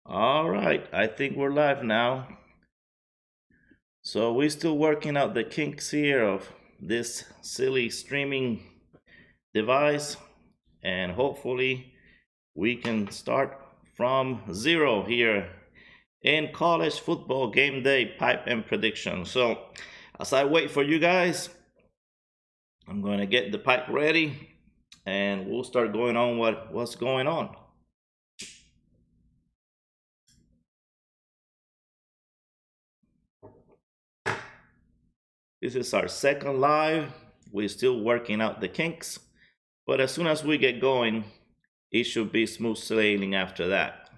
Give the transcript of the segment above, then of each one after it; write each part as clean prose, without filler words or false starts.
All right, I think we're live now. So we're still working out the kinks here of this silly streaming device, and hopefully we can start from zero here in college football game day pipe and prediction. So as I wait for you guys, I'm going to get the pipe ready and we'll start going on what's going on. This is our second live. We're still working out the kinks, but as soon as we get going, it should be smooth sailing after that.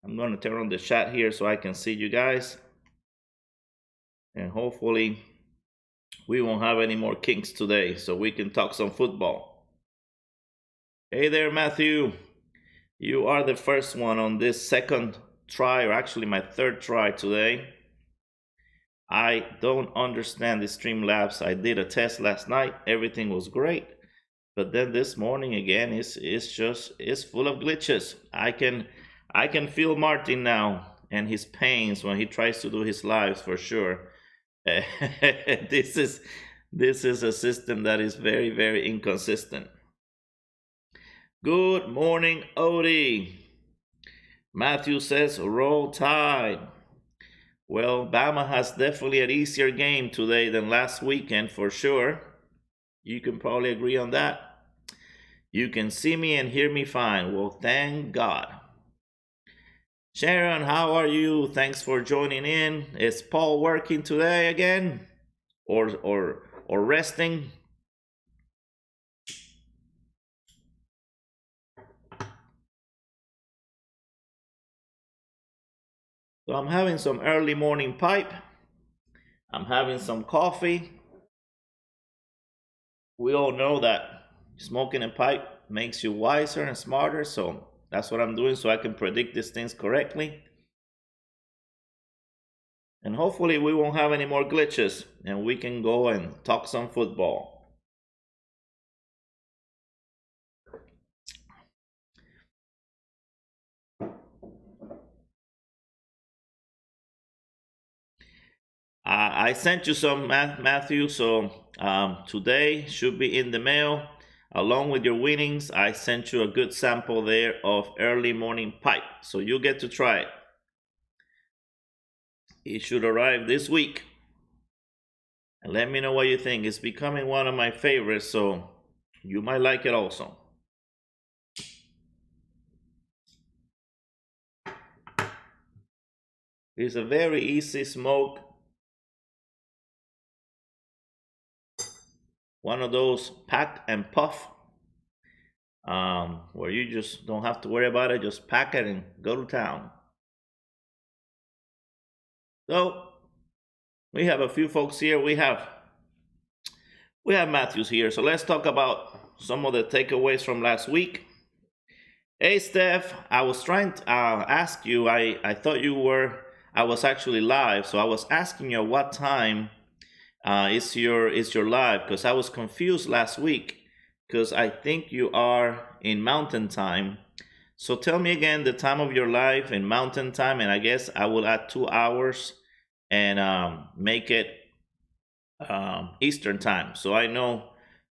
I'm going to turn on the chat here so I can see you guys, and hopefully we won't have any more kinks today so we can talk some football. Hey there, Matthew. You are the first one on this second try, or actually my third try today. I don't understand the Streamlabs. I did a test last night. Everything was great. But then this morning again, it's full of glitches. I can feel Martin now and his pains when he tries to do his lives for sure. This is a system that is very, very inconsistent. Good morning, Odie. Matthew says, roll tide. Well, Bama has definitely an easier game today than last weekend for sure. You can probably agree on that. You can see me and hear me fine. Well, thank God. Sharon, how are you? Thanks for joining in. Is Paul working today again? Or resting? So I'm having some early morning pipe. I'm having some coffee. We all know that smoking a pipe makes you wiser and smarter, so that's what I'm doing so I can predict these things correctly. And hopefully we won't have any more glitches and we can go and talk some football. I sent you some, Matthew, so today should be in the mail. Along with your winnings, I sent you a good sample there of early morning pipe, so you get to try it. It should arrive this week. And let me know what you think. It's becoming one of my favorites, so you might like it also. It's a very easy smoke. One of those pack and puff where you just don't have to worry about it. Just pack it and go to town. So we have a few folks here. We have Matthews here. So let's talk about some of the takeaways from last week. Hey Steph, I was trying to ask you. I thought you were. I was actually live, so I was asking you what time is your live, because I was confused last week because I think you are in Mountain Time. So tell me again the time of your live in Mountain Time, and I guess I will add 2 hours and make it Eastern Time, so I know,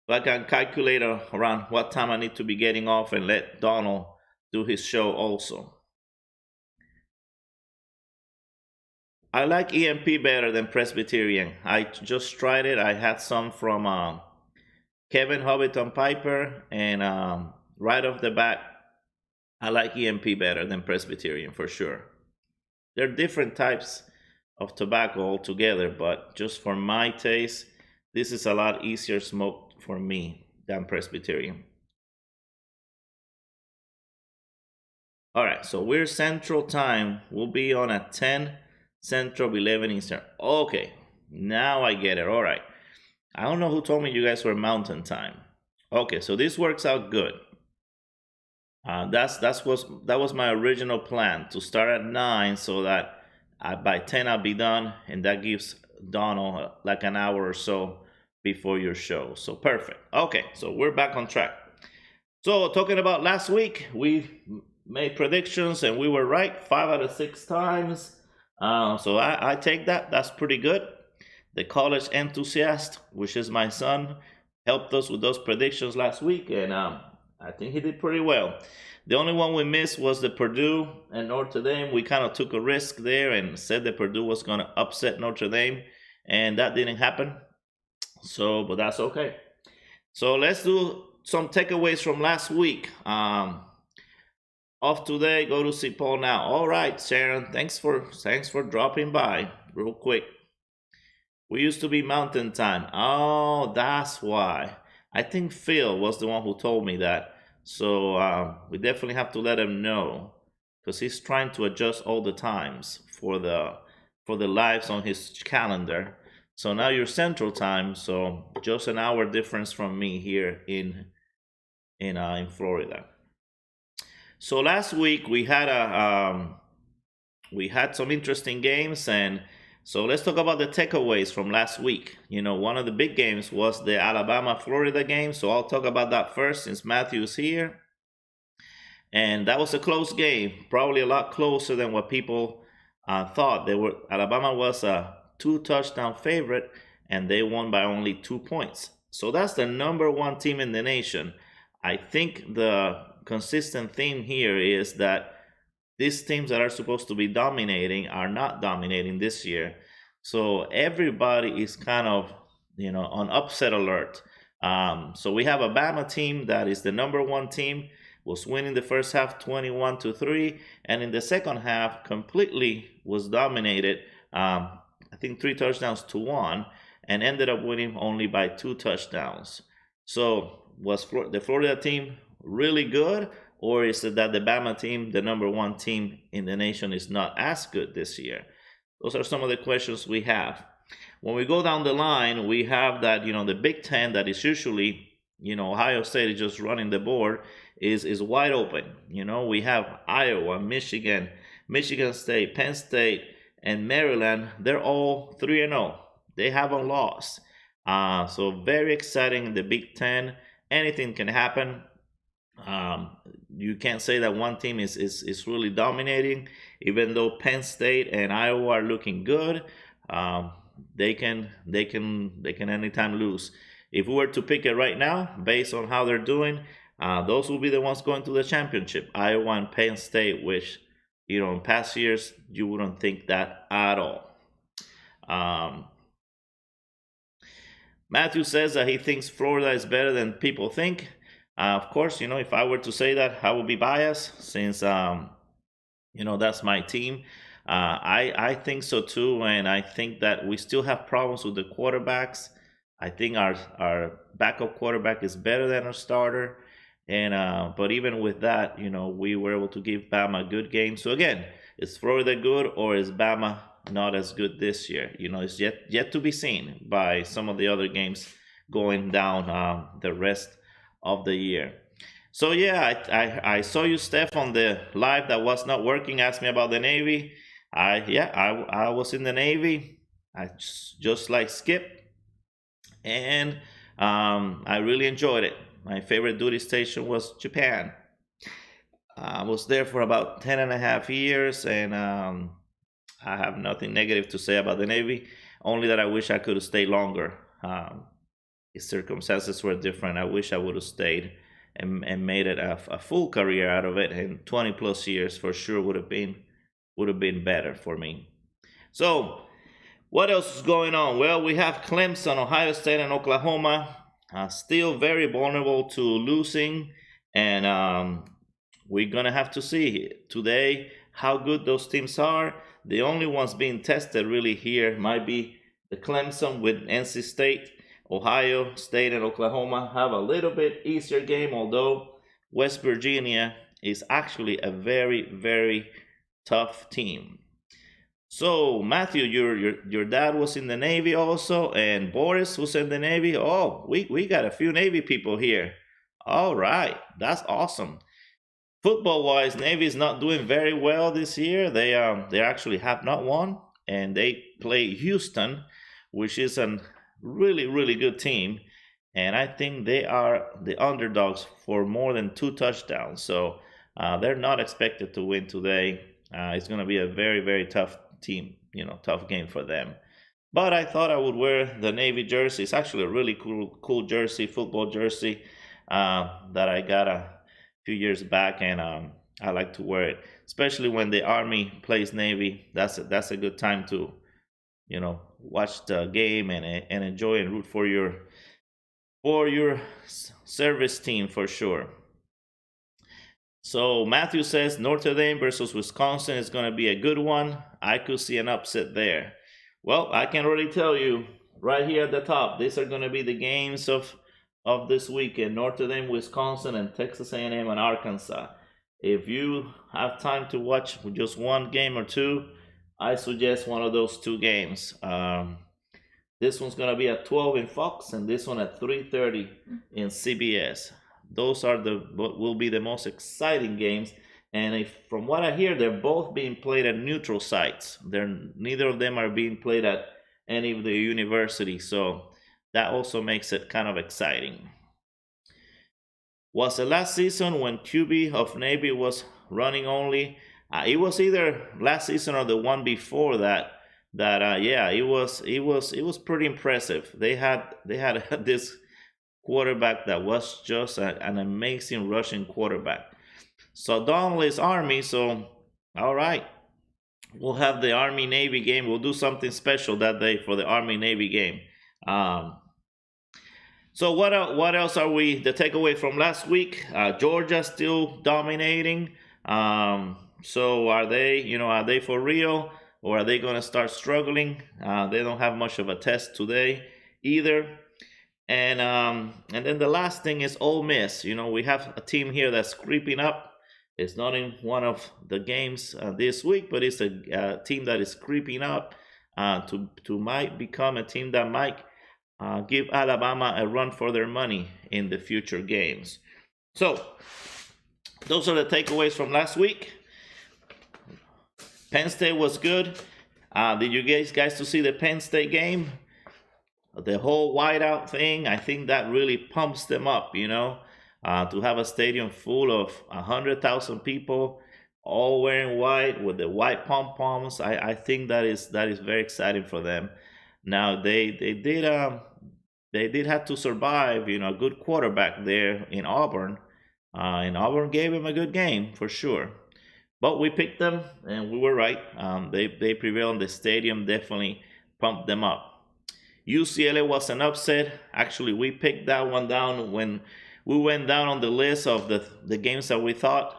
so I can calculate around what time I need to be getting off and let Donald do his show also. I like EMP better than Presbyterian. I just tried it. I had some from Kevin Hobbiton Piper, and right off the bat, I like EMP better than Presbyterian for sure. They're different types of tobacco altogether, but just for my taste, this is a lot easier smoked for me than Presbyterian. All right, so we're Central Time. We'll be on at 10 Central, 11 Eastern. Okay, now I get it. All right. I don't know who told me you guys were Mountain Time. Okay, so this works out good. That was my original plan, to start at 9 so that by 10 I'll be done, and that gives Donald like an hour or so before your show. So perfect. Okay, so we're back on track. So talking about last week, we made predictions and we were right 5 out of 6 times. So I take that. That's pretty good. The college enthusiast, which is my son, helped us with those predictions last week, and I think he did pretty well. The only one we missed was the Purdue and Notre Dame. We kind of took a risk there and said that Purdue was going to upset Notre Dame, and that didn't happen. So, but that's okay. So let's do some takeaways from last week. Off today, go to see Paul now. All right, Sharon, thanks for dropping by real quick. We used to be Mountain Time. Oh, that's why. I think Phil was the one who told me that. So we definitely have to let him know because he's trying to adjust all the times for the lives on his calendar. So now you're Central Time, so just an hour difference from me here in Florida. So last week we had some interesting games, and so let's talk about the takeaways from last week. One of the big games was the Alabama-Florida game, so I'll talk about that first since Matthew's here. And that was a close game, probably a lot closer than what people thought. Alabama was a 2-touchdown favorite, and they won by only 2 points. So that's the number 1 team in the nation. I think the consistent theme here is that these teams that are supposed to be dominating are not dominating this year. So everybody is kind of, on upset alert. So we have a Bama team that is the number 1 team, was winning the first half 21-3, and in the second half completely was dominated. I think 3 touchdowns to 1, and ended up winning only by 2 touchdowns. So was the Florida team really good, or is it that the Bama team, the number 1 team in the nation, is not as good this year? Those are some of the questions we have. When we go down the line, we have that, the Big Ten that is usually, Ohio State is just running the board, is wide open. We have Iowa, Michigan State, Penn State, and Maryland. They're all 3-0. They haven't lost. So very exciting in the Big Ten. Anything can happen. You can't say that one team is really dominating, even though Penn State and Iowa are looking good. They can anytime lose. If we were to pick it right now, based on how they're doing, those will be the ones going to the championship. Iowa and Penn State, which in past years you wouldn't think that at all. Matthew says that he thinks Florida is better than people think. Of course, if I were to say that, I would be biased since, that's my team. I think so too, and I think that we still have problems with the quarterbacks. I think our backup quarterback is better than our starter, and but even with that, we were able to give Bama a good game. So again, is Florida good, or is Bama not as good this year? It's yet to be seen by some of the other games going down the rest of the year. So yeah, I saw you, Steph, on the live that was not working. Asked me about the Navy. I was in the Navy. I just like Skip, and I really enjoyed it. My favorite duty station was Japan. I was there for about 10.5 years, and I have nothing negative to say about the Navy, only that I wish I could have stayed longer. If circumstances were different, I wish I would have stayed and made it a full career out of it, and 20 plus years for sure would have been better for me. So what else is going on? Well, we have Clemson, Ohio State, and Oklahoma still very vulnerable to losing, and we're gonna have to see today how good those teams are. The only ones being tested really here might be the Clemson with NC State. Ohio State and Oklahoma have a little bit easier game, although West Virginia is actually a very, very tough team. So Matthew, your dad was in the Navy also, and Boris was in the Navy. Oh, we got a few Navy people here. All right, that's awesome. Football wise, Navy is not doing very well this year. They actually have not won, and they play Houston, which is a really, really good team, and I think they are the underdogs for more than 2 touchdowns. So They're not expected to win today. It's going to be a very, very tough team, tough game for them. But I thought I would wear the Navy jersey. It's actually a really cool jersey, football jersey, that I got a few years back, and I like to wear it, especially when the Army plays Navy. That's a good time to, watch the game and enjoy and root for your service team for sure. So Matthew says Notre Dame versus Wisconsin is going to be a good one. I could see an upset there. Well, I can already tell you right here at the top, these are going to be the games of this weekend: Notre Dame, Wisconsin, and Texas A&M and Arkansas. If you have time to watch just one game or two, I suggest one of those two games. This one's going to be at 12 in Fox, and this one at 3:30 in CBS. Those are will be the most exciting games. And from what I hear, they're both being played at neutral sites. Neither of them are being played at any of the universities, so that also makes it kind of exciting. Was the last season when QB of Navy was running only? It was either last season or the one before that. Yeah, it was pretty impressive. They had this quarterback that was just an amazing rushing quarterback. So Donnelly's Army, so all right, we'll have the Army-Navy game. We'll do something special that day for the Army-Navy game. So what else are we? The takeaway from last week: Georgia still dominating. So are they for real, or are they going to start struggling? They don't have much of a test today either. And then the last thing is Ole Miss. We have a team here that's creeping up. It's not in one of the games this week, but it's a team that is creeping up to might become a team that might give Alabama a run for their money in the future games. So those are the takeaways from last week. Penn State was good. Did you guys to see the Penn State game? The whole whiteout thing, I think that really pumps them up, to have a stadium full of 100,000 people all wearing white with the white pom-poms. I think that is very exciting for them. Now they did have to survive, a good quarterback there in Auburn. And Auburn gave him a good game for sure. But we picked them and we were right. They prevailed. The stadium definitely pumped them up. UCLA was an upset. Actually, we picked that one down when we went down on the list of the games that we thought.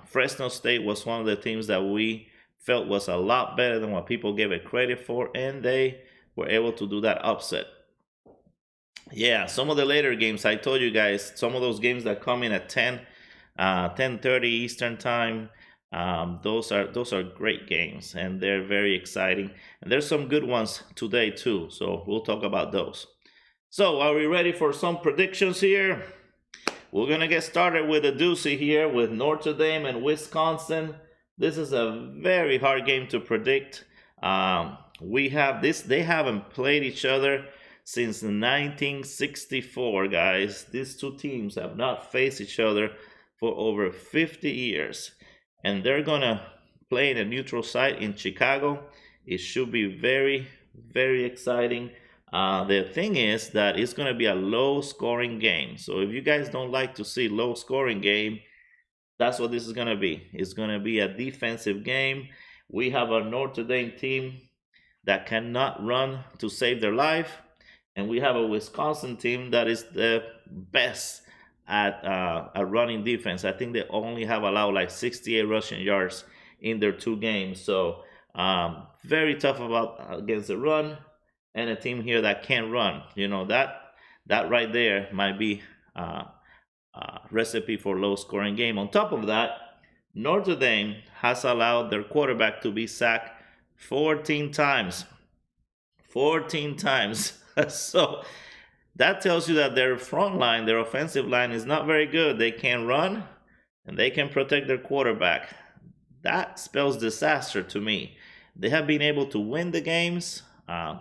Fresno State was one of the teams that we felt was a lot better than what people gave it credit for, and they were able to do that upset. Yeah, some of the later games, I told you guys, some of those games that come in at 10:30 Eastern time, those are great games, and they're very exciting. And there's some good ones today too, so we'll talk about those. So are we ready for some predictions here? We're gonna get started with a doozy here with Notre Dame and Wisconsin. This is a very hard game to predict. They haven't played each other since 1964, guys. These two teams have not faced each other for over 50 years. And they're going to play in a neutral site in Chicago. It should be very, very exciting. The thing is that it's going to be a low-scoring game. So if you guys don't like to see low-scoring game, that's what this is going to be. It's going to be a defensive game. We have a Notre Dame team that cannot run to save their life. And we have a Wisconsin team that is the best at running defense. I think they only have allowed like 68 rushing yards in their two games. So very tough against the run, and a team here that can't run. That right there might be a recipe for low scoring game. On top of that, Notre Dame has allowed their quarterback to be sacked 14 times. 14 times. So that tells you that their front line, their offensive line, is not very good. They can run and they can protect their quarterback. That spells disaster to me. They have been able to win the games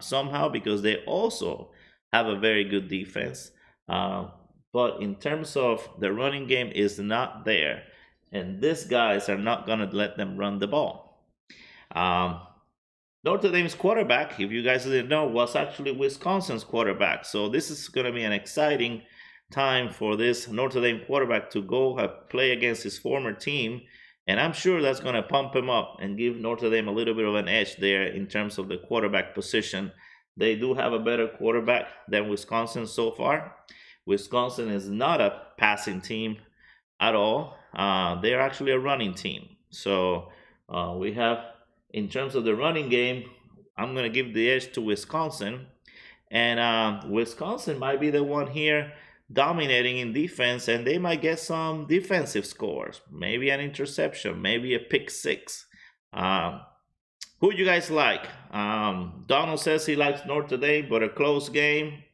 somehow because they also have a very good defense. But but in terms of the running game is not there. And these guys are not going to let them run the ball. Notre Dame's quarterback, if you guys didn't know, was actually Wisconsin's quarterback. So this is going to be an exciting time for this Notre Dame quarterback to go play against his former team. And I'm sure that's going to pump him up and give Notre Dame a little bit of an edge there in terms of the quarterback position. They do have a better quarterback than Wisconsin so far. Wisconsin is not a passing team at all. They're actually a running team. So we have, in terms of the running game, I'm going to give the edge to Wisconsin. And Wisconsin might be the one here dominating in defense, and they might get some defensive scores. Maybe an interception, maybe a pick six. Who do you guys like? Donald says he likes Notre Dame, but a close game.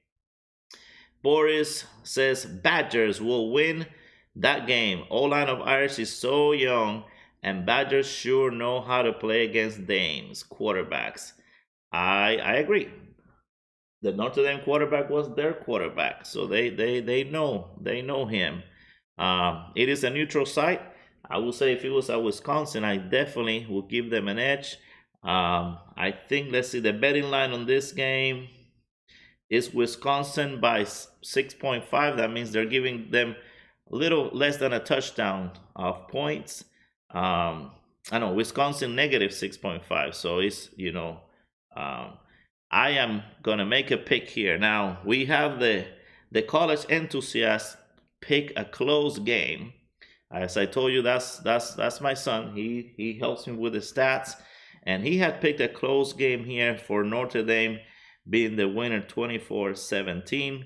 Boris says Badgers will win that game. O-line of Irish is so young, and Badgers sure know how to play against Dames quarterbacks. I agree. The Notre Dame quarterback was their quarterback, so they know him. It is a neutral site. I would say if it was at Wisconsin, I definitely would give them an edge. I think, let's see, the betting line on this game is Wisconsin by 6.5. That means they're giving them a little less than a touchdown of points. I know Wisconsin negative 6.5. So it's, I am gonna make a pick here. Now we have the college enthusiast pick a close game. As I told you, that's my son. He helps me with the stats, and he had picked a close game here for Notre Dame being the winner 24-17.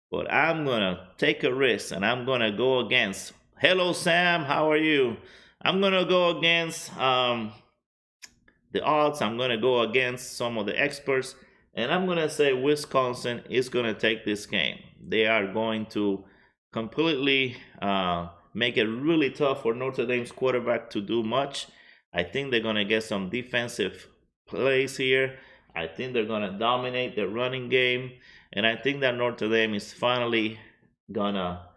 But I'm gonna take a risk, and I'm gonna go against. Hello, Sam. How are you? I'm gonna go against the odds. I'm gonna go against some of the experts, and I'm gonna say Wisconsin is gonna take this game. They are going to completely make it really tough for Notre Dame's quarterback to do much. I think they're gonna get some defensive plays here. I think they're gonna dominate the running game, and I think that Notre Dame is finally gonna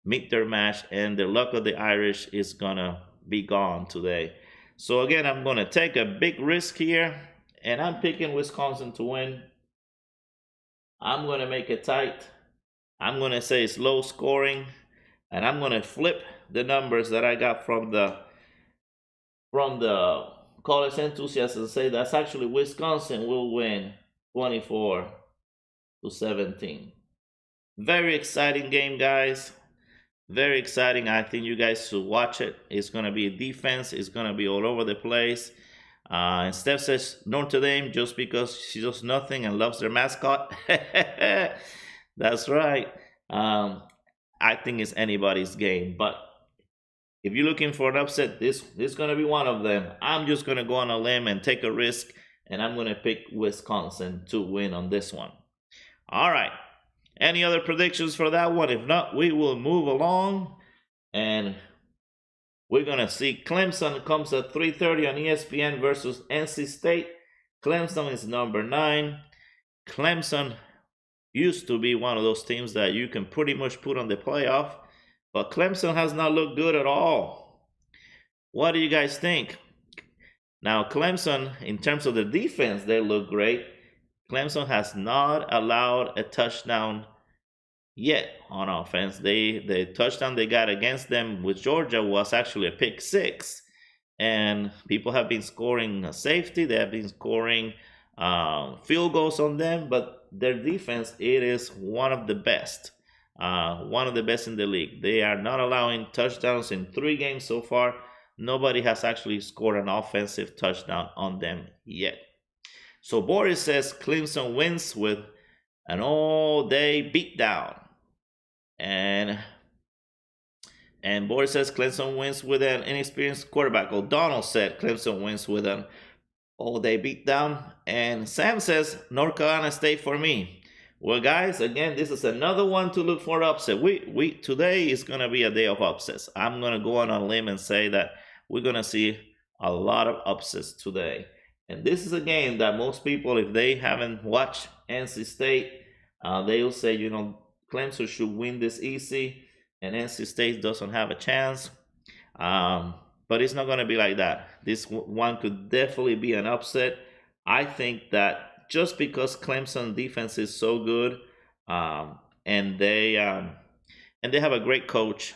meet their match, and the luck of the Irish is gonna be gone today. So again, I'm gonna take a big risk here, and I'm picking Wisconsin to win. I'm gonna make it tight. I'm gonna say it's low scoring, and I'm gonna flip the numbers that I got from the college enthusiasts and say that's actually Wisconsin will win 24-17. Very exciting game, guys. Very exciting. I think you guys should watch it. It's going to be a defense. It's going to be all over the place. And Steph says Notre Dame just because she does nothing and loves their mascot. That's right. I think it's anybody's game. But if you're looking for an upset, this is going to be one of them. I'm just going to go on a limb and take a risk, and I'm going to pick Wisconsin to win on this one. All right. Any other predictions for that one? If not, we will move along, and we're going to see Clemson comes at 3:30 on ESPN versus NC State. Clemson is number 9. Clemson used to be one of those teams that you can pretty much put on the playoff, but Clemson has not looked good at all. What do you guys think? Now, Clemson, in terms of the defense, they look great. Clemson has not allowed a touchdown yet on offense. The touchdown they got against them with Georgia was actually a pick six. And people have been scoring safety. They have been scoring field goals on them. But their defense, it is one of the best. One of the best in the league. They are not allowing touchdowns in 3 games so far. Nobody has actually scored an offensive touchdown on them yet. So Boris says Clemson wins with an all-day beatdown. And Boris says Clemson wins with an inexperienced quarterback. O'Donnell said Clemson wins with an all-day beatdown. And Sam says North Carolina State for me. Well, guys, again, this is another one to look for upset. Today is going to be a day of upsets. I'm going to go on a limb and say that we're going to see a lot of upsets today. And this is a game that most people, if they haven't watched NC State, they'll say, Clemson should win this easy, and NC State doesn't have a chance. But it's not going to be like that. This one could definitely be an upset. I think that just because Clemson defense is so good, and they have a great coach,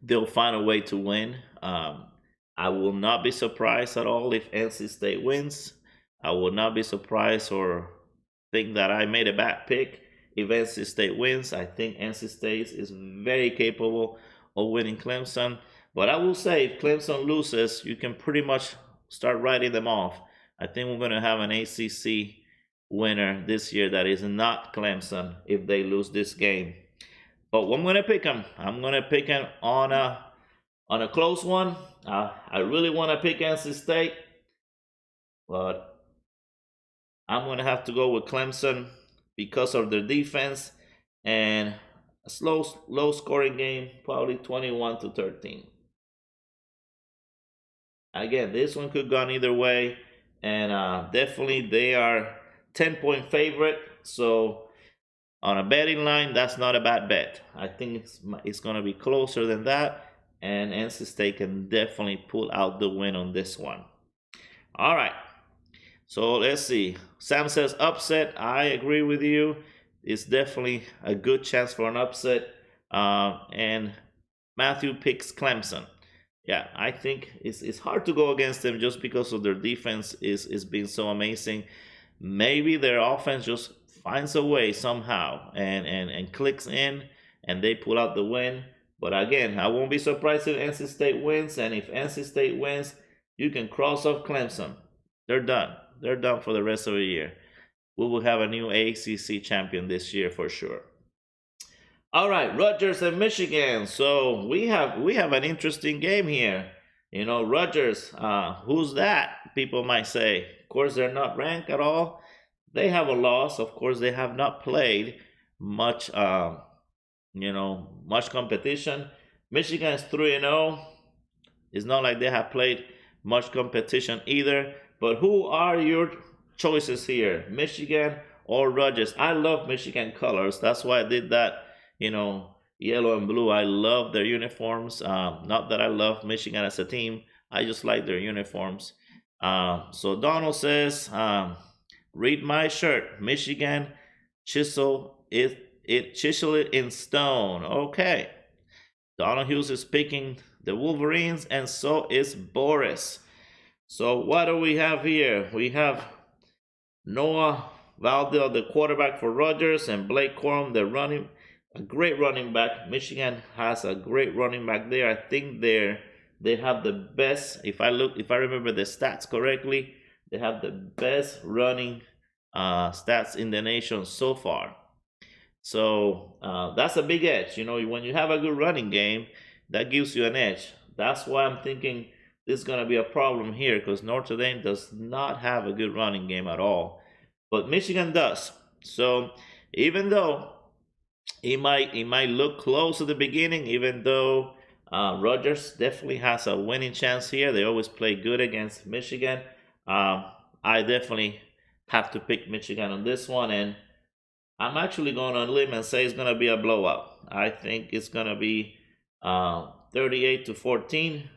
they'll find a way to win. I will not be surprised at all if NC State wins. I will not be surprised or think that I made a bad pick if NC State wins. I think NC State is very capable of winning Clemson. But I will say, if Clemson loses, you can pretty much start writing them off. I think we're going to have an ACC winner this year that is not Clemson if they lose this game. But I'm going to pick them. I'm going to pick them on a close one. I really want to pick NC State, but I'm going to have to go with Clemson because of their defense and a low scoring game, probably 21-13. Again, this one could go either way, and definitely they are 10-point favorite. So on a betting line, that's not a bad bet. I think it's going to be closer than that, and NC State can definitely pull out the win on this one. All right. So let's see. Sam says upset. I agree with you. It's definitely a good chance for an upset. And Matthew picks Clemson. Yeah, I think it's hard to go against them just because of their defense is being so amazing. Maybe their offense just finds a way somehow and clicks in and they pull out the win. But again, I won't be surprised if NC State wins. And if NC State wins, you can cross off Clemson. They're done. They're done for the rest of the year. We will have a new ACC champion this year for sure. All right, Rutgers and Michigan. So we have an interesting game here. You know, Rutgers, who's that? People might say. Of course, they're not ranked at all. They have a loss. Of course, they have not played much, much competition. Michigan is 3-0. It's not like they have played much competition either. But who are your choices here? Michigan or Rutgers? I love Michigan colors. That's why I did that, yellow and blue. I love their uniforms. Not that I love Michigan as a team. I just like their uniforms. So Donald says, read my shirt. Michigan, chisel it in stone. Okay. Donald Hughes is picking the Wolverines, and so is Boris. So what do we have here? We have Noah Valdell, the quarterback for Rutgers, and Blake Corum, a great running back. Michigan has a great running back there. I think they have the best. If I remember the stats correctly, they have the best running stats in the nation so far. So that's a big edge. When you have a good running game, that gives you an edge. That's why I'm thinking this is going to be a problem here, because Notre Dame does not have a good running game at all. But Michigan does. So even though it might look close at the beginning, even though Rutgers definitely has a winning chance here, they always play good against Michigan. I definitely have to pick Michigan on this one, and I'm actually going on a limb and say it's going to be a blowout. I think it's going to be 38-14.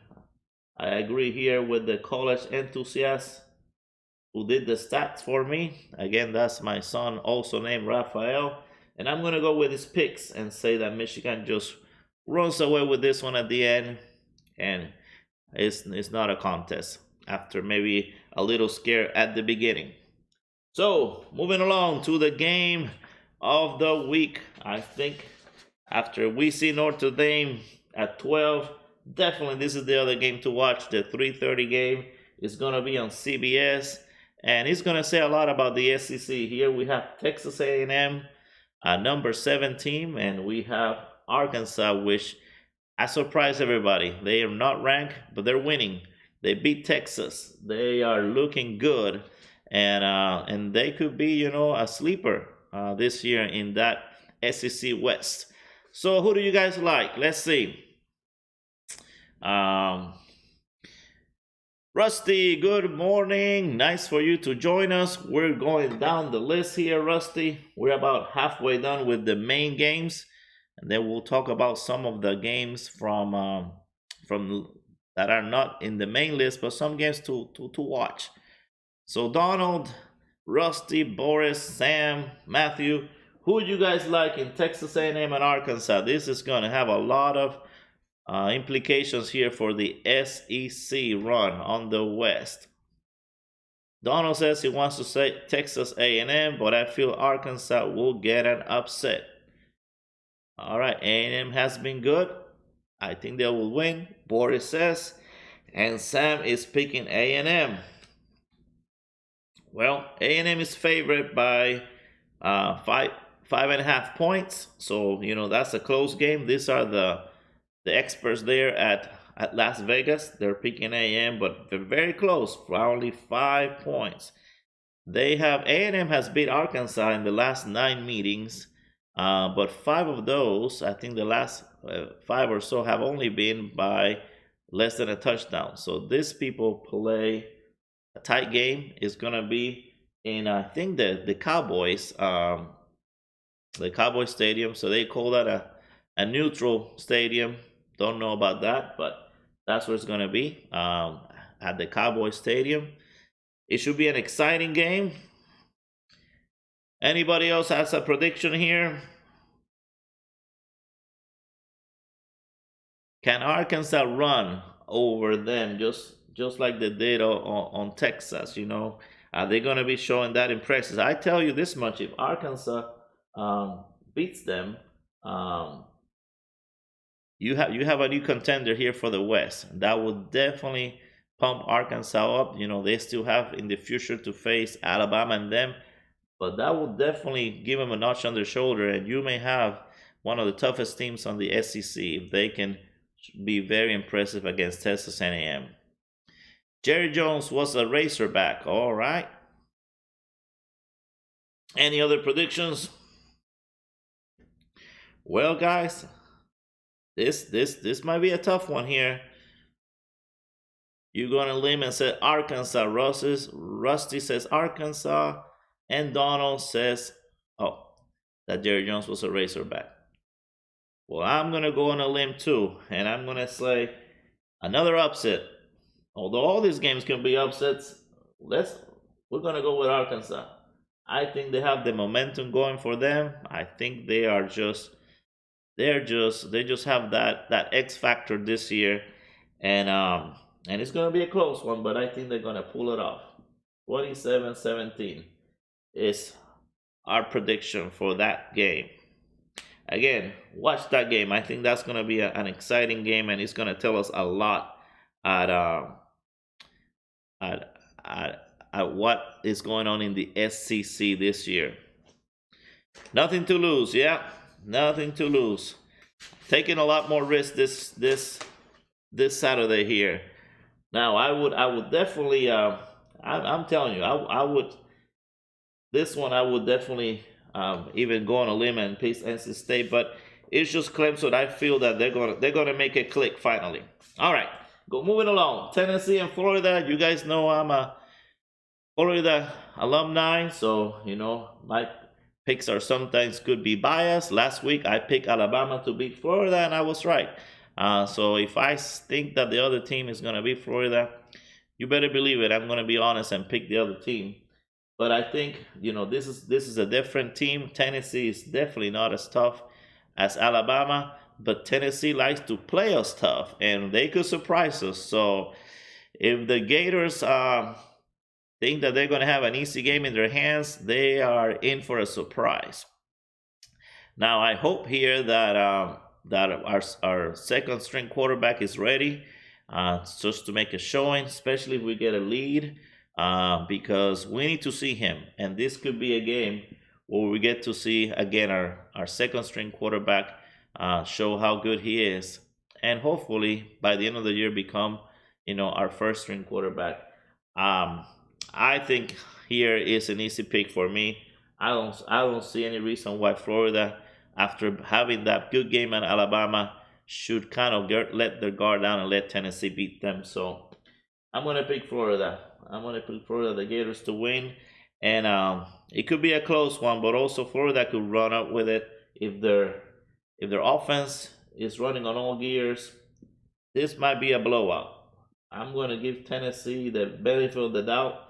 I agree here with the college enthusiast who did the stats for me. Again, that's my son, also named Raphael. And I'm going to go with his picks and say that Michigan just runs away with this one at the end. And it's not a contest after maybe a little scare at the beginning. So, moving along to the game of the week. I think after we see Notre Dame at 12, definitely this is the other game to watch. The 3:30 game is going to be on CBS, and it's going to say a lot about the SEC. Here we have Texas A&M, a number 7 team, and we have Arkansas, which I surprised everybody. They are not ranked, but they're winning. They beat Texas. They are looking good, and they could be, a sleeper this year in that SEC West. So who do you guys like? Let's see. Rusty, good morning. Nice for you to join us. We're going down the list here, Rusty. We're about halfway done with the main games, and then we'll talk about some of the games from that are not in the main list, but some games to watch. So Donald, Rusty, Boris, Sam, Matthew, who do you guys like in Texas A&M and Arkansas? This is going to have a lot of implications here for the SEC run on the West. Donald says he wants to say Texas A&M, but I feel Arkansas will get an upset. All right, A&M has been good. I think they will win, Boris says, and Sam is picking A&M. Well, A&M is favored by 5.5 points, so that's a close game. These are the experts there at Las Vegas. They're picking A&M, but they're very close for only 5 points. They have A&M has beat Arkansas in the last 9 meetings, but 5 of those, I think the last 5 or so, have only been by less than a touchdown. So these people play a tight game. Is going to be in, I think, the Cowboys, the Cowboy Stadium. So they call that a neutral stadium. Don't know about that, but that's where it's going to be, at the Cowboy Stadium. It should be an exciting game. Anybody else has a prediction here? Can Arkansas run over them just like they did on Texas? Are they going to be showing that impressive? I tell you this much: if Arkansas beats them, you have a new contender here for the West. That will definitely pump Arkansas up. They still have in the future to face Alabama and them, but that will definitely give them a notch on their shoulder, and you may have one of the toughest teams on the SEC if they can be very impressive against Texas A&M. Jerry Jones was a Razorback. All right. Any other predictions? Well, guys, this might be a tough one here. You're going to limb and say Arkansas. Rusty says Arkansas, and Donald says, that Jerry Jones was a Razorback. Well, I'm going to go on a limb too, and I'm going to say another upset. Although all these games can be upsets, we're going to go with Arkansas. I think they have the momentum going for them. I think they just have that X factor this year, and it's going to be a close one, but I think they're going to pull it off. 27-17 is our prediction for that game. Again, watch that game. I think that's going to be an exciting game, and it's going to tell us a lot at what is going on in the SEC this year. Nothing to lose, yeah. Nothing to lose. Taking a lot more risk this Saturday here. Now, I would definitely. I'm telling you, I would. This one, I would definitely even go on a limb and pick NC State, but it's just Clemson. I feel that they're gonna make it click finally. All right, moving along. Tennessee and Florida. You guys know I'm a Florida alumni, so my picks are sometimes could be biased. Last week I picked Alabama to beat Florida, and I was right. So if I think that the other team is gonna beat Florida, you better believe it. I'm gonna be honest and pick the other team. But I think this is a different team. Tennessee is definitely not as tough as Alabama, but Tennessee likes to play us tough, and they could surprise us. So if the Gators think that they're going to have an easy game in their hands, they are in for a surprise. Now I hope here that our second string quarterback is ready, just to make a showing, especially if we get a lead. Because we need to see him, and this could be a game where we get to see again our second string quarterback show how good he is, and hopefully by the end of the year become our first string quarterback. I think here is an easy pick for me. I don't see any reason why Florida, after having that good game at Alabama, should kind of let their guard down and let Tennessee beat them. So I'm gonna pick Florida. I'm gonna pick Florida, the Gators to win, and it could be a close one, but also Florida could run up with it if their offense is running on all gears. This might be a blowout. I'm gonna give Tennessee the benefit of the doubt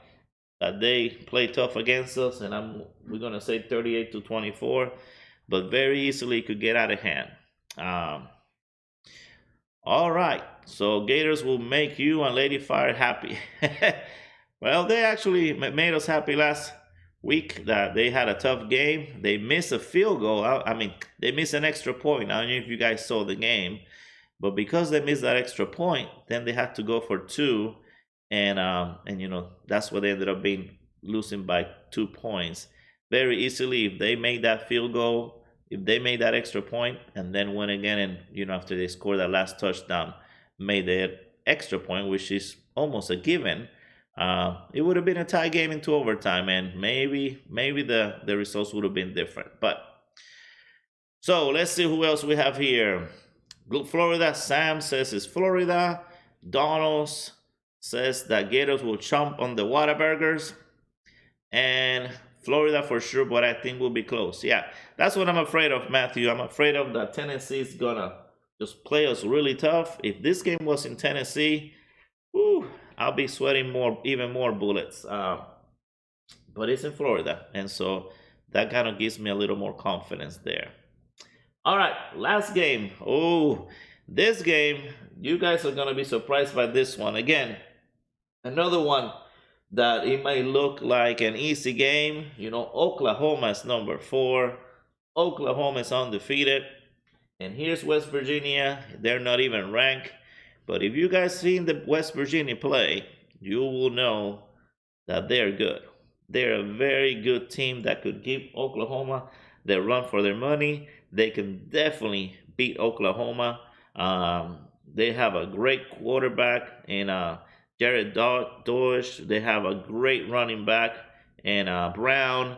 that they play tough against us, and we're gonna say 38-24, but very easily could get out of hand. Um, all right, so Gators will make you and Lady Fire happy. Well, they actually made us happy last week that they had a tough game. They missed a field goal. I mean, they missed an extra point. I don't know if you guys saw the game, but because they missed that extra point, then they had to go for two, and you know that's what they ended up being losing by 2 points very easily. If they made that field goal, if they made that extra point and then went again, and you know after they scored that last touchdown, made the extra point, which is almost a given, it would have been a tie game into overtime, and maybe the results would have been different. But so let's see who else we have here. Florida. Sam says it's Florida. Donald says that Gators will chomp on the Whataburgers. And Florida for sure, but I think will be close. Yeah, that's what I'm afraid of, Matthew. I'm afraid of that Tennessee's gonna just play us really tough. If this game was in Tennessee, whew, I'll be sweating even more bullets. But it's in Florida, and so that kind of gives me a little more confidence there. All right, last game. Oh, this game, you guys are going to be surprised by this one. Again, another one that it might look like an easy game. You know, Oklahoma is number 4. Oklahoma is undefeated. And here's West Virginia. They're not even ranked. But if you guys seen the West Virginia play, you will know that they're good. They're a very good team that could give Oklahoma the run for their money. They can definitely beat Oklahoma. They have a great quarterback in Jared Dodge. They have a great running back in Brown.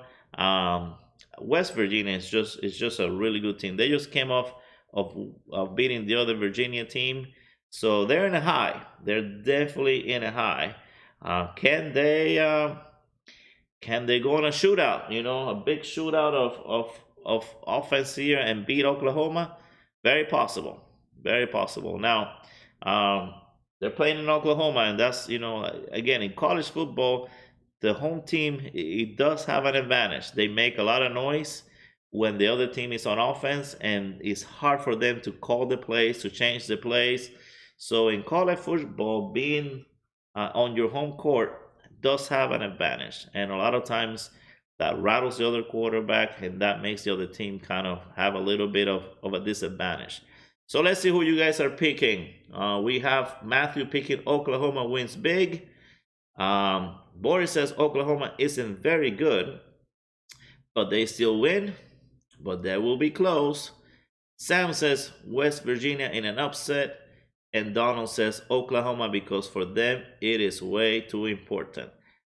West Virginia is just a really good team. They just came off of beating the other Virginia team, so they're in a high. They're definitely in a high. Can they go on a shootout? You know, a big shootout of offense here and beat Oklahoma? Very possible. Very possible. Now, they're playing in Oklahoma, and that's, you know, again, in college football, the home team, it does have an advantage. They make a lot of noise when the other team is on offense, and it's hard for them to call the plays, to change the plays. So in college football, being on your home court does have an advantage, and a lot of times that rattles the other quarterback, and that makes the other team kind of have a little bit of a disadvantage. So let's see who you guys are picking. We have Matthew picking Oklahoma wins big. Boris says Oklahoma isn't very good, but they still win, but they will be close. Sam says West Virginia in an upset, and Donald says Oklahoma because for them it is way too important.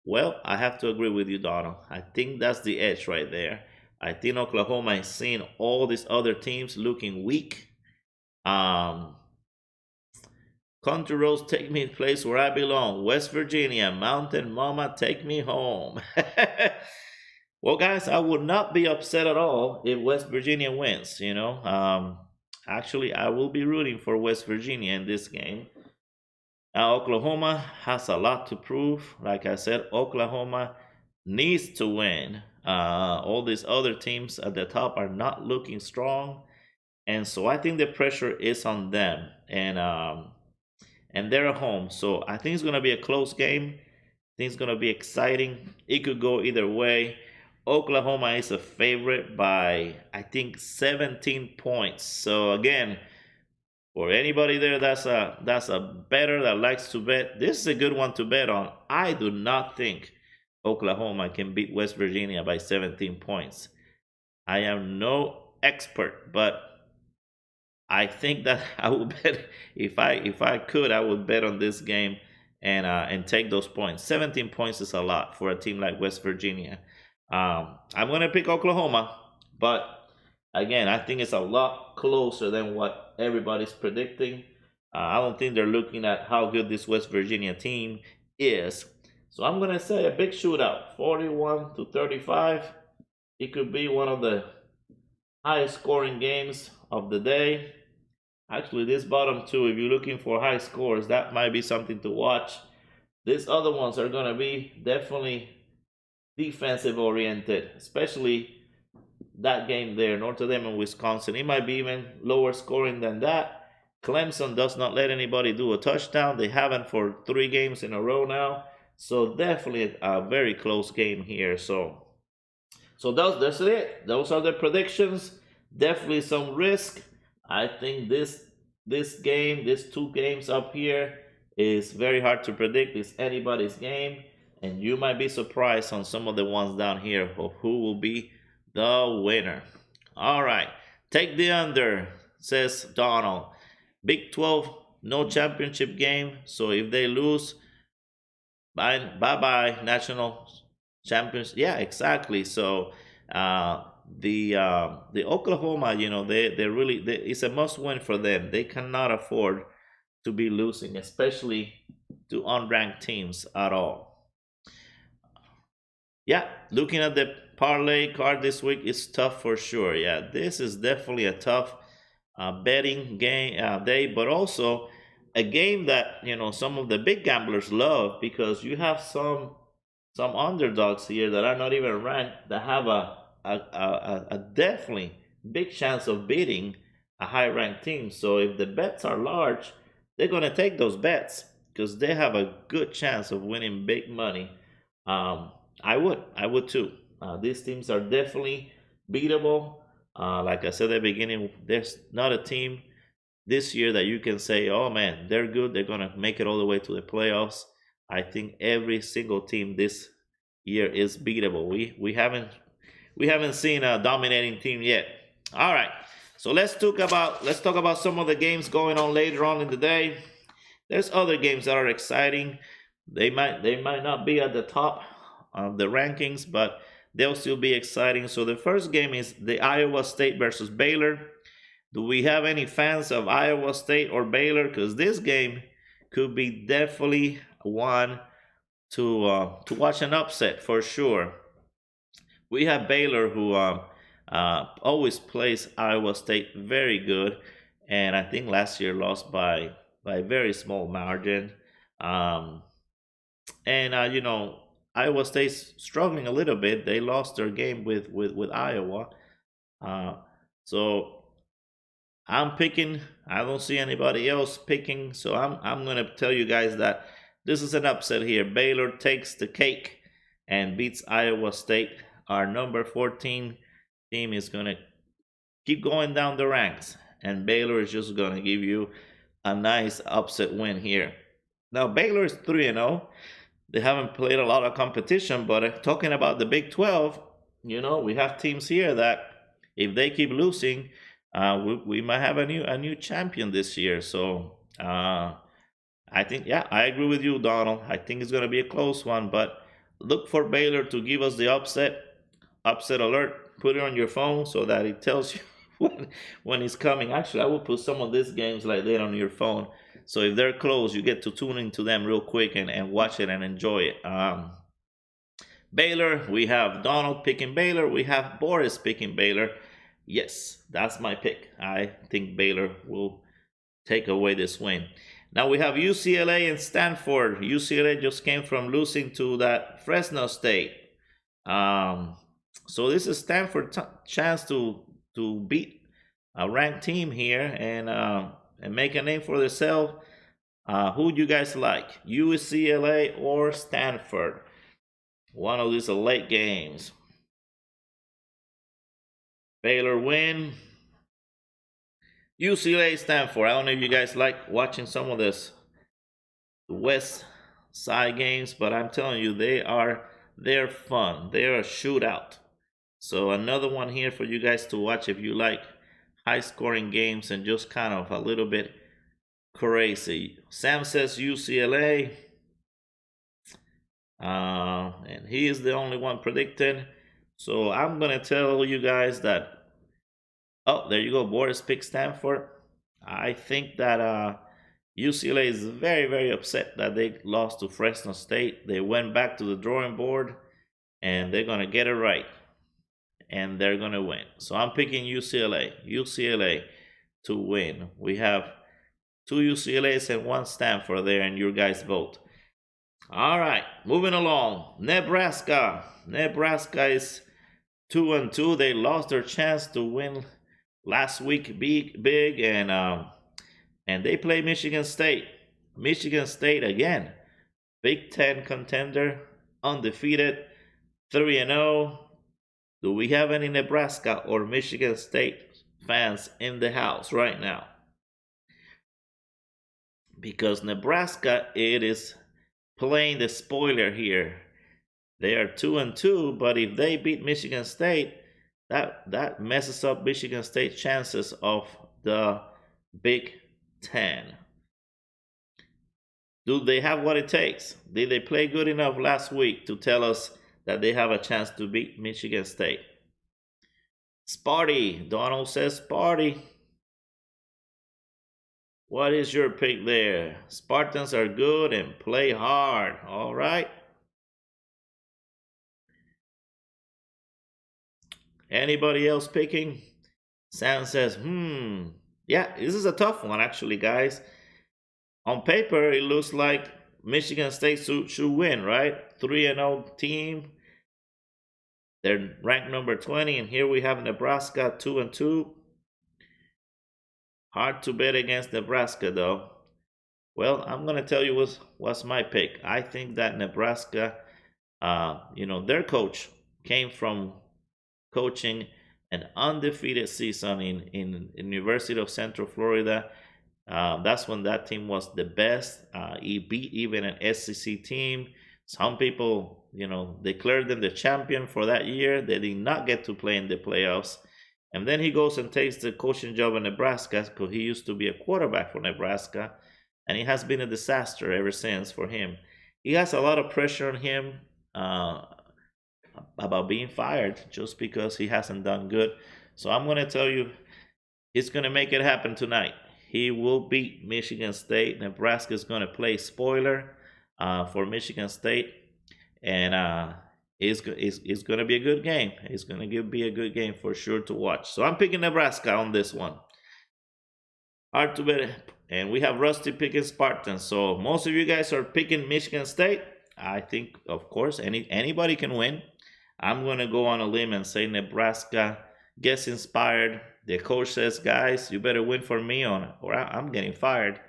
Well, I have to agree with you, Donald. I think that's the edge right there. I think Oklahoma is seeing all these other teams looking weak. Country roads take me to the place where I belong. West Virginia, Mountain Mama, take me home. Well, guys, I would not be upset at all if West Virginia wins, you know. Actually, I will be rooting for West Virginia in this game. Oklahoma has a lot to prove. Like I said, Oklahoma needs to win. All these other teams at the top are not looking strong, and so I think the pressure is on them, and they're at home. So I think it's gonna be a close game. I think it's gonna be exciting. It could go either way. Oklahoma is a favorite by, I think, 17 points. So again, for anybody there that's a bettor that likes to bet, this is a good one to bet on. I do not think Oklahoma can beat West Virginia by 17 points. I am no expert, but I think that I would bet, if I could, I would bet on this game and take those points. 17 points is a lot for a team like West Virginia. I'm gonna pick Oklahoma, but again, I think it's a lot closer than what everybody's predicting. I don't think they're looking at how good this West Virginia team is. So I'm going to say a big shootout, 41-35. It could be one of the highest scoring games of the day. Actually, this bottom two, if you're looking for high scores, that might be something to watch. These other ones are going to be definitely defensive oriented, especially that game there, Notre Dame and Wisconsin. It might be even lower scoring than that. Clemson does not let anybody do a touchdown. They haven't for 3 games in a row now. So definitely a very close game here. So that's it. Those are the predictions. Definitely some risk. I think this game, these 2 games up here, is very hard to predict. It's anybody's game, and you might be surprised on some of the ones down here of who will be the winner. All right, take the under, says Donald. Big 12, no championship game. So if they lose, bye national champions. Yeah, exactly. So the Oklahoma, it's a must win for them. They cannot afford to be losing, especially to unranked teams at all. Yeah, looking at the parlay card this week is tough for sure. Yeah, this is definitely a tough betting game day, but also a game that some of the big gamblers love, because you have some underdogs here that are not even ranked that have a definitely big chance of beating a high ranked team. So if the bets are large, they're going to take those bets because they have a good chance of winning big money. I would too. These teams are definitely beatable. Like I said at the beginning, there's not a team this year that you can say, oh man, they're good, they're going to make it all the way to the playoffs. I think every single team this year is beatable. We haven't seen a dominating team yet. All right. So let's talk about some of the games going on later on in the day. There's other games that are exciting. They might not be at the top of the rankings, but they'll still be exciting. So the first game is the Iowa State versus Baylor. Do we have any fans of Iowa State or Baylor? Because this game could be definitely one to watch an upset for sure. We have Baylor, who always plays Iowa State very good, and I think last year lost by a very small margin. Um, and Iowa State's struggling a little bit. They lost their game with Iowa. Uh, so I'm picking. I don't see anybody else picking. So I'm gonna tell you guys that this is an upset here. Baylor takes the cake and beats Iowa State. Our number 14 team is gonna keep going down the ranks, and Baylor is just gonna give you a nice upset win here. Now Baylor is 3-0. They haven't played a lot of competition, but talking about the Big 12, we have teams here that if they keep losing, we might have a new champion this year. So I think, yeah, I agree with you, Donald. I think it's going to be a close one, but look for Baylor to give us the upset alert. Put it on your phone so that it tells you when it's coming. Actually, I will put some of these games like that on your phone. So if they're close, you get to tune into them real quick and watch it and enjoy it. Baylor, we have Donald picking Baylor. We have Boris picking Baylor. Yes, that's my pick. I think Baylor will take away this win. Now we have UCLA and Stanford. UCLA just came from losing to that Fresno State. So this is Stanford's chance to beat a ranked team here and make a name for themselves. Who do you guys like, UCLA or Stanford? One of these late games. Baylor win. UCLA, Stanford. I don't know if you guys like watching some of this West Side games, but I'm telling you, they're fun. They're a shootout. So another one here for you guys to watch if you like high scoring games and just kind of a little bit crazy. Sam says UCLA. And he is the only one predicted. So I'm going to tell you guys that, oh, there you go. Boris picked Stanford. I think that UCLA is very, very upset that they lost to Fresno State. They went back to the drawing board, and they're going to get it right, and they're going to win. So I'm picking UCLA to win. We have 2 UCLAs and 1 Stanford there, and your guys vote. All right, moving along. Nebraska is 2-2. They lost their chance to win last week big, and they play Michigan State. Michigan State again, Big Ten contender, undefeated, 3-0. Do we have any Nebraska or Michigan State fans in the house right now? Because Nebraska, it is playing the spoiler here. They are 2-2, but if they beat Michigan State, that messes up Michigan State's chances of the Big Ten. Do they have what it takes? Did they play good enough last week to tell us that they have a chance to beat Michigan State? Sparty, Donald says Sparty. What is your pick there? Spartans are good and play hard. All right. Anybody else picking? Sam says, yeah, this is a tough one actually, guys. On paper, it looks like Michigan State should win, right? 3-0 team. They're ranked number 20, and here we have Nebraska 2-2. Hard to bet against Nebraska, though. Well, I'm going to tell you what's my pick. I think that Nebraska, their coach came from coaching an undefeated season in University of Central Florida. That's when that team was the best. He beat even an SEC team. Some people, declared them the champion for that year. They did not get to play in the playoffs. And then he goes and takes the coaching job in Nebraska because he used to be a quarterback for Nebraska. And it has been a disaster ever since for him. He has a lot of pressure on him about being fired just because he hasn't done good. So I'm going to tell you, he's going to make it happen tonight. He will beat Michigan State. Nebraska is going to play spoiler for Michigan State. And it's going to be a good game. It's going to be a good game for sure to watch. So I'm picking Nebraska on this one. Hard to bet. And we have Rusty picking Spartans. So most of you guys are picking Michigan State. I think, of course, anybody can win. I'm going to go on a limb and say Nebraska gets inspired. The coach says, guys, you better win for me or I'm getting fired.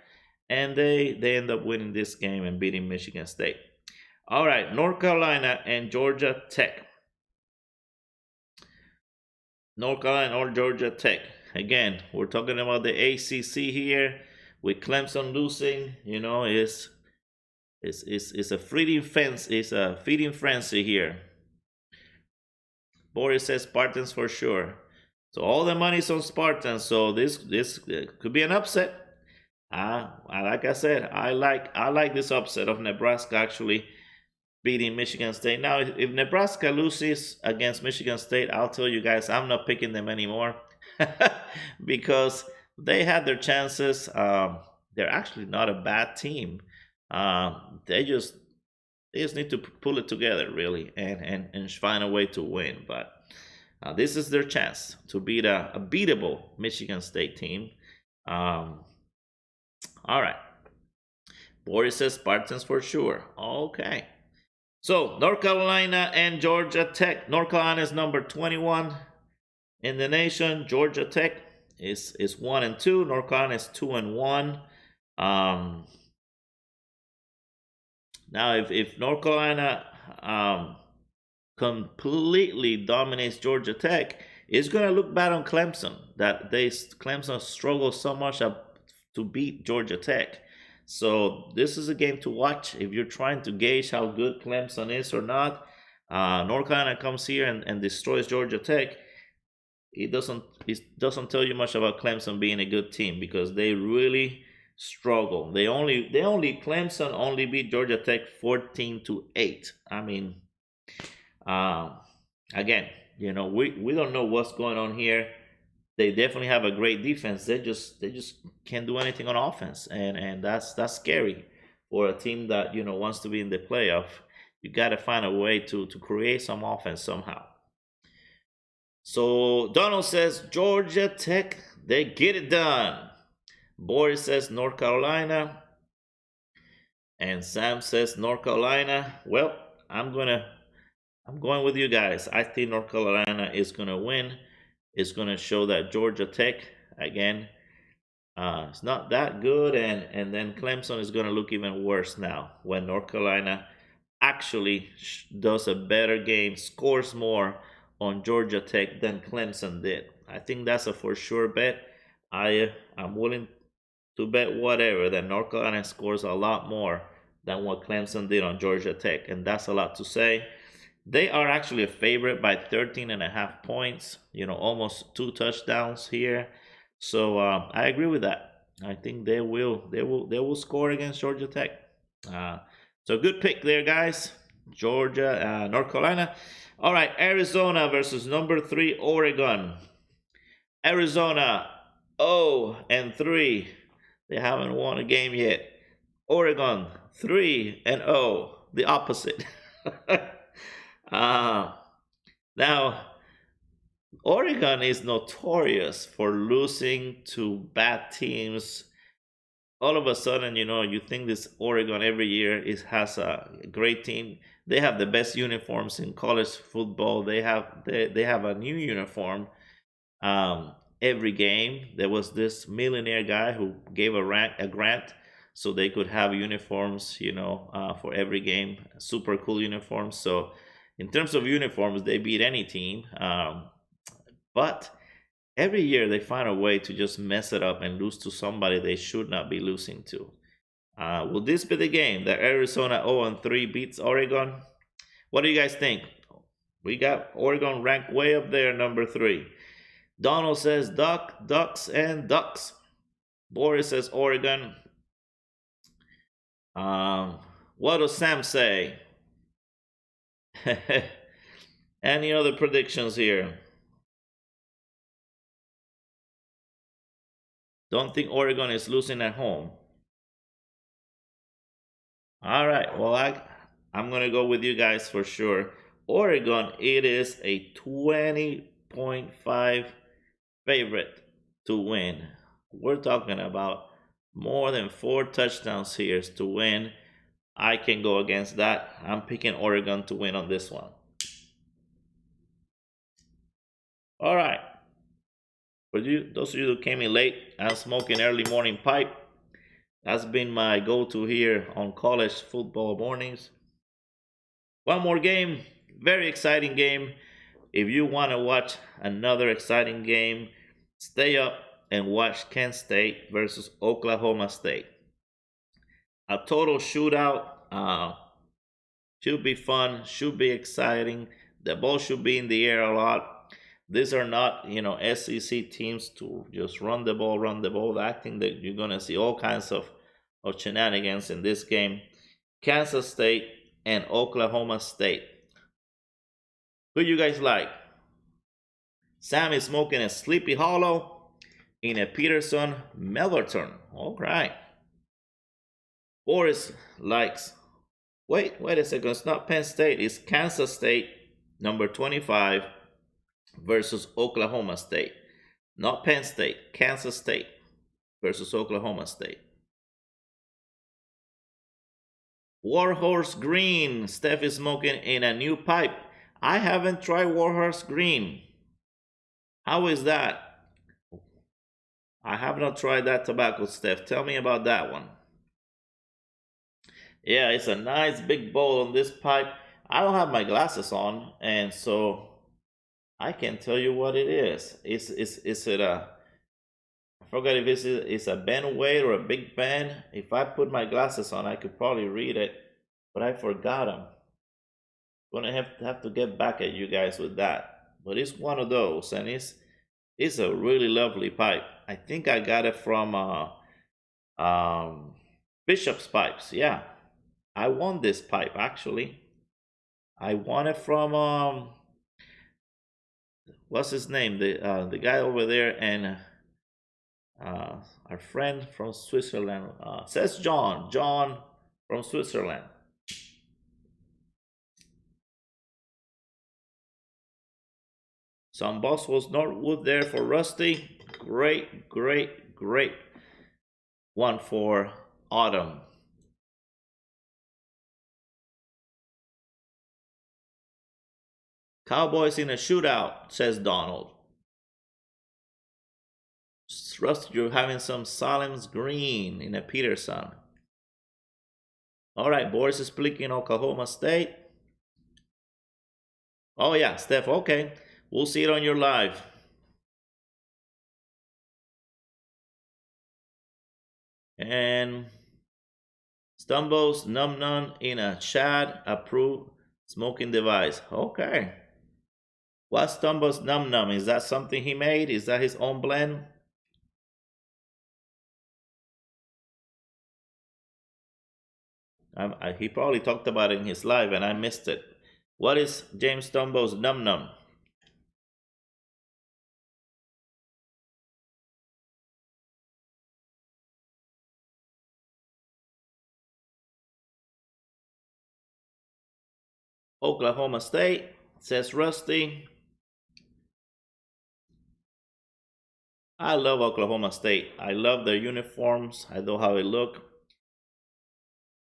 And they end up winning this game and beating Michigan State. All right, North Carolina and Georgia Tech. North Carolina or Georgia Tech. Again, we're talking about the ACC here. With Clemson losing, it's a feeding frenzy here. Boris says Spartans for sure. So all the money's on Spartans. So this could be an upset. Like I said, I like this upset of Nebraska actually beating Michigan State. Now, if Nebraska loses against Michigan State, I'll tell you guys, I'm not picking them anymore because they had their chances. They're actually not a bad team. They just need to pull it together, really, and find a way to win. But this is their chance to beat a beatable Michigan State team. All right. Boris says Spartans for sure. Okay. So, North Carolina and Georgia Tech. North Carolina is number 21 in the nation. Georgia Tech is 1-2. North Carolina is 2-1. Now, if North Carolina completely dominates Georgia Tech, it's going to look bad on Clemson. Clemson struggles so much to beat Georgia Tech. So this is a game to watch if you're trying to gauge how good Clemson is or not. North Carolina comes here and destroys Georgia Tech. It doesn't tell you much about Clemson being a good team because they really struggle. Clemson only beat Georgia Tech 14-8. I mean, again, we don't know what's going on here. they definitely have a great defense. They just can't do anything on offense, and that's scary for a team that wants to be in the playoff. You got to find a way to create some offense somehow. So Donald says Georgia Tech, they get it done. Boris says North Carolina, and Sam says North Carolina. Well, I'm going with you guys. I think North Carolina is gonna win. It's gonna show that Georgia Tech again. It's not that good, and then Clemson is gonna look even worse now when North Carolina actually does a better game, scores more on Georgia Tech than Clemson did. I think that's a for sure bet. I'm willing to bet whatever that North Carolina scores a lot more than what Clemson did on Georgia Tech, and that's a lot to say. They are actually a favorite by 13.5 points. Almost 2 touchdowns here. So I agree with that. I think they will score against Georgia Tech. So good pick there, guys. Georgia, North Carolina. All right, Arizona versus number 3 Oregon. Arizona 0-3. They haven't won a game yet. Oregon 3-0. The opposite. Now, Oregon is notorious for losing to bad teams. All of a sudden, you think this Oregon every year has a great team. They have the best uniforms in college football. They have a new uniform every game. There was this millionaire guy who gave a grant so they could have uniforms, for every game. Super cool uniforms. So in terms of uniforms, they beat any team. But every year they find a way to just mess it up and lose to somebody they should not be losing to. Will this be the game that Arizona 0-3 beats Oregon? What do you guys think? We got Oregon ranked way up there, number 3. Donald says Ducks, and Ducks. Boris says Oregon. What does Sam say? Any other predictions here? Don't think Oregon is losing at home. All right. Well, I'm going to go with you guys for sure. Oregon, it is a 20.5 favorite to win. We're talking about more than 4 touchdowns here to win. I can go against that. I'm picking Oregon to win on this one. All right. For those of you who came in late, I'm smoking early morning pipe. That's been my go-to here on college football mornings. One more game, very exciting game. If you want to watch another exciting game, stay up and watch Kent State versus Oklahoma State. A total shootout. Should be fun, should be exciting. The ball should be in the air a lot. These are not, SEC teams to just run the ball. I think that you're going to see all kinds of shenanigans in this game. Kansas State and Oklahoma State. Who you guys like? Sam is smoking a Sleepy Hollow in a Peterson Mellerton. All right. Boris likes. Wait a second. It's not Penn State. It's Kansas State, number 25, versus Oklahoma State. Not Penn State. Kansas State versus Oklahoma State. Warhorse Green. Steph is smoking in a new pipe. I haven't tried Warhorse Green. How is that? I have not tried that tobacco, Steph. Tell me about that one. Yeah, it's a nice big bowl on this pipe. I don't have my glasses on, and so I can't tell you what it is. Is it a? I forgot if it's a band weight or a big band. If I put my glasses on, I could probably read it, but I forgot them. Gonna have to get back at you guys with that. But it's one of those, and it's a really lovely pipe. I think I got it from Bishop's Pipes. Yeah, I won this pipe actually. I won it from what's his name? The guy over there, and our friend from Switzerland says John from Switzerland. Some Boswell's Northwood there for Rusty. Great, great, great one for Autumn. Cowboys in a shootout, says Donald. Rusty, you're having some Salem's Green in a Peterson. All right, Boris is picking Oklahoma State. Oh yeah, Steph, okay. We'll see it on your live. And Stumbles Num Num in a chat approved smoking device. Okay. What Stumbles Num Num? Is that something he made? Is that his own blend? He probably talked about it in his live and I missed it. What is James Stumbles Num Num? Oklahoma State, says Rusty. I love Oklahoma State. I love their uniforms. I know how they look.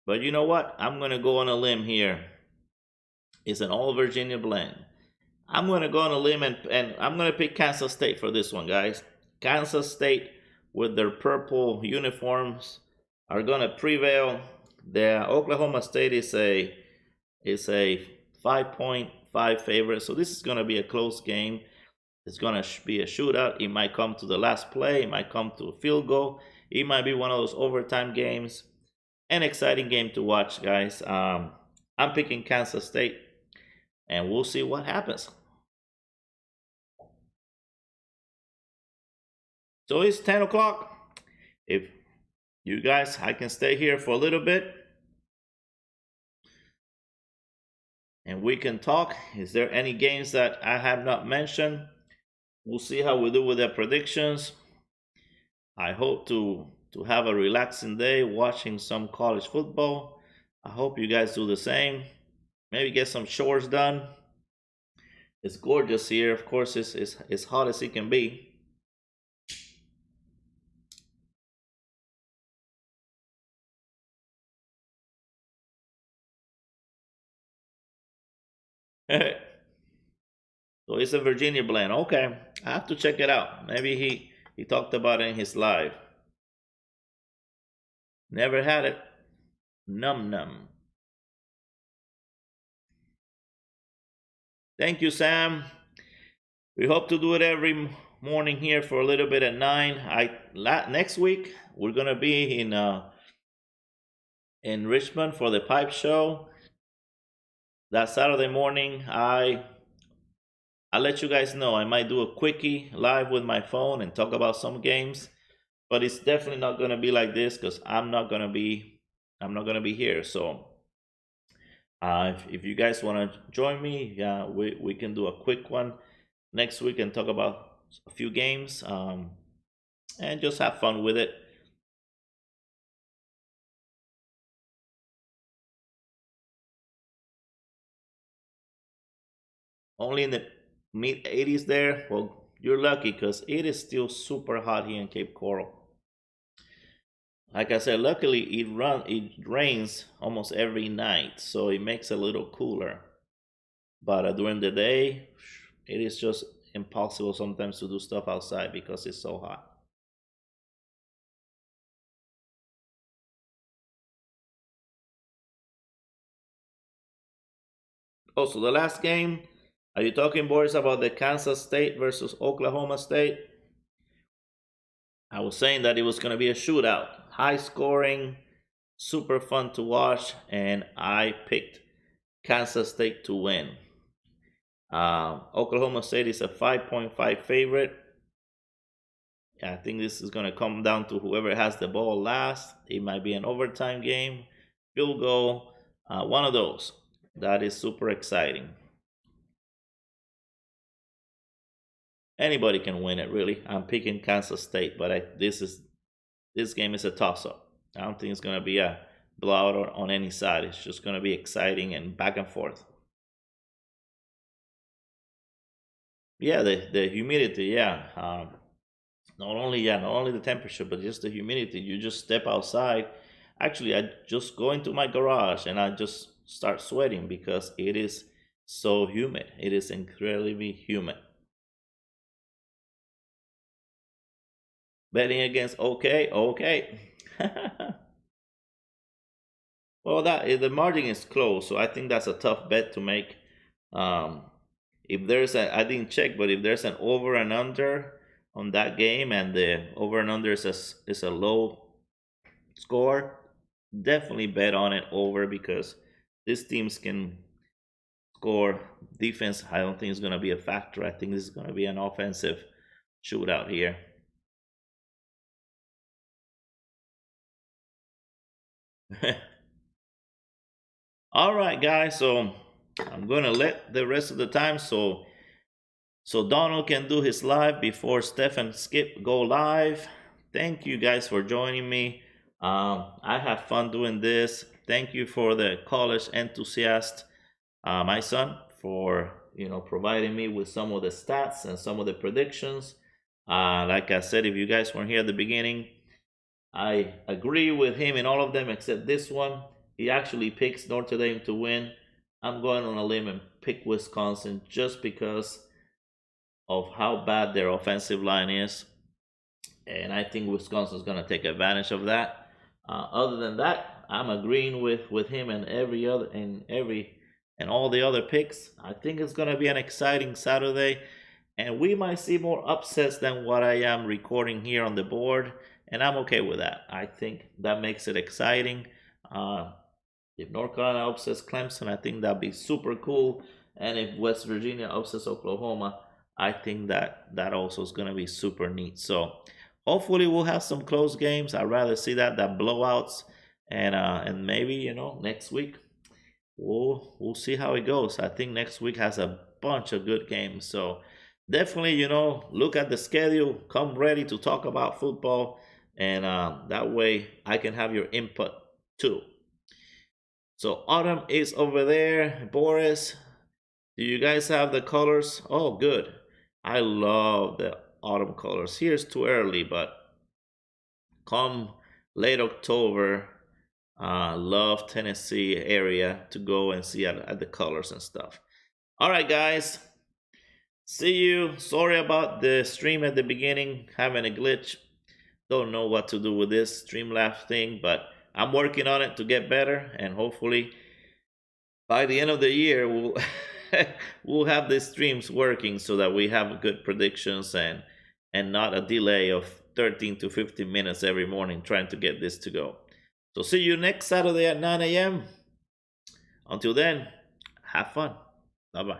But you know what? I'm going to go on a limb here. It's an all Virginia blend. I'm going to go on a limb and I'm going to pick Kansas State for this one, guys. Kansas State with their purple uniforms are going to prevail. The Oklahoma State is a 5.5 favorite, so this is going to be a close game. It's going to be a shootout. It might come to the last play. It might come to a field goal. It might be one of those overtime games. An exciting game to watch, guys. I'm picking Kansas State, and we'll see what happens. So it's 10 o'clock. If you guys, I can stay here for a little bit, and we can talk. Is there any games that I have not mentioned? We'll see how we do with the predictions. I hope to have a relaxing day watching some college football. I hope you guys do the same. Maybe get some chores done. It's gorgeous here. Of course, it's hot as it can be. So it's a Virginia blend. Okay, I have to check it out. Maybe he talked about it in his live. Never had it. Num num. Thank you, Sam. We hope to do it every morning here for a little bit at 9. Next week we're gonna be in Richmond for the pipe show. That Saturday morning, I'll let you guys know. I might do a quickie live with my phone and talk about some games, but it's definitely not gonna be like this because I'm not gonna be here. So if you guys want to join me, we can do a quick one next week and talk about a few games and just have fun with it. Only in the mid 80s there. Well, you're lucky because it is still super hot here in Cape Coral. Like I said, luckily it rains almost every night, so it makes it a little cooler. But during the day, it is just impossible sometimes to do stuff outside because it's so hot. Also, the last game, are you talking, Boris, about the Kansas State versus Oklahoma State? I was saying that it was going to be a shootout, high scoring, super fun to watch, and I picked Kansas State to win. Oklahoma State is a 5.5 favorite. I think this is going to come down to whoever has the ball last. It might be an overtime game, field goal, one of those. That is super exciting. Anybody can win it, really. I'm picking Kansas State, but this game is a toss-up. I don't think it's gonna be a blowout on any side. It's just gonna be exciting and back and forth. Yeah, the humidity. Yeah, not only the temperature, but just the humidity. You just step outside. Actually, I just go into my garage and I just start sweating because it is so humid. It is incredibly humid. Betting against okay, okay. Well, the margin is close, so I think that's a tough bet to make. Um, if there's a, I didn't check, but if there's an over and under on that game, and the over and under is a low score, definitely bet on it over because these teams can score. Defense, I don't think is going to be a factor. I think this is going to be an offensive shootout here. All right, guys. So I'm gonna let the rest of the time so Donald can do his live before Steph and Skip go live. Thank you guys for joining me. I have fun doing this. Thank you for the college enthusiast, my son, for providing me with some of the stats and some of the predictions. Like I said, if you guys weren't here at the beginning, I agree with him in all of them except this one. He actually picks Notre Dame to win. I'm going on a limb and pick Wisconsin just because of how bad their offensive line is, and I think Wisconsin's going to take advantage of that. Other than that, I'm agreeing with him and all the other picks. I think it's going to be an exciting Saturday, and we might see more upsets than what I am recording here on the board, and I'm okay with that. I think that makes it exciting. If North Carolina upsets Clemson, I think that'd be super cool. And if West Virginia upsets Oklahoma, I think that also is going to be super neat. So hopefully we'll have some close games. I'd rather see that than blowouts. And maybe next week we'll see how it goes. I think next week has a bunch of good games. So definitely look at the schedule. Come ready to talk about football, and that way I can have your input too. So Autumn is over there. Boris, do you guys have the colors? Oh, good. I love the autumn colors. Here's too early, but come late October, love Tennessee area to go and see at the colors and stuff. All right, guys. See you. Sorry about the stream at the beginning, having a glitch. Don't know what to do with this Streamlabs thing, but I'm working on it to get better, and hopefully by the end of the year we'll we'll have the streams working so that we have good predictions and not a delay of 13 to 15 minutes every morning trying to get this to go. So see you next Saturday at 9 a.m. Until then, have fun. Bye-bye.